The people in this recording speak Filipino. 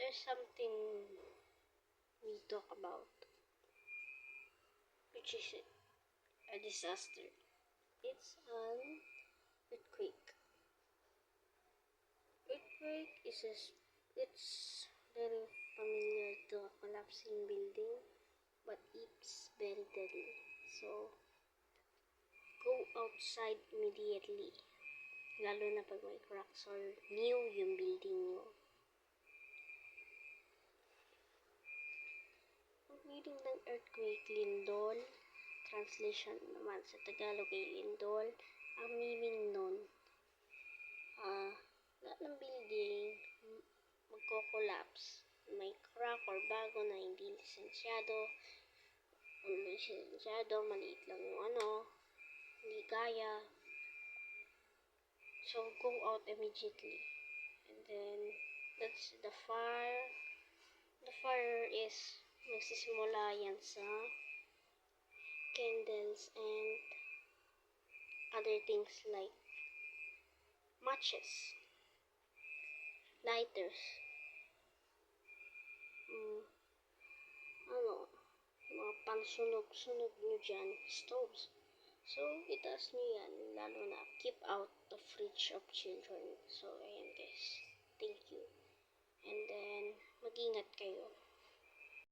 there's something we talk about, which is a disaster. It's an earthquake. Earthquake it's very familiar to a collapsing building, but it's very deadly. So go outside immediately, lalo na pag may cracks or new yung building nyo. Ang meaning ng earthquake, lindol. Translation naman sa Tagalog ay lindol. Ang meaning nun, lahat ng building magko-collapse. May crack or bago na hindi lisensyado. Kung lisensyado, maliit lang yung hindi kaya. So, go out immediately. And then, that's the fire. The fire is magsisimula yan sa candles and other things like matches, lighters, mga pansunog-sunog nyo dyan, stoves. So, itaas nyo yan, lalo na keep out the reach of children. So, ayan guys, thank you. And then, mag-ingat kayo.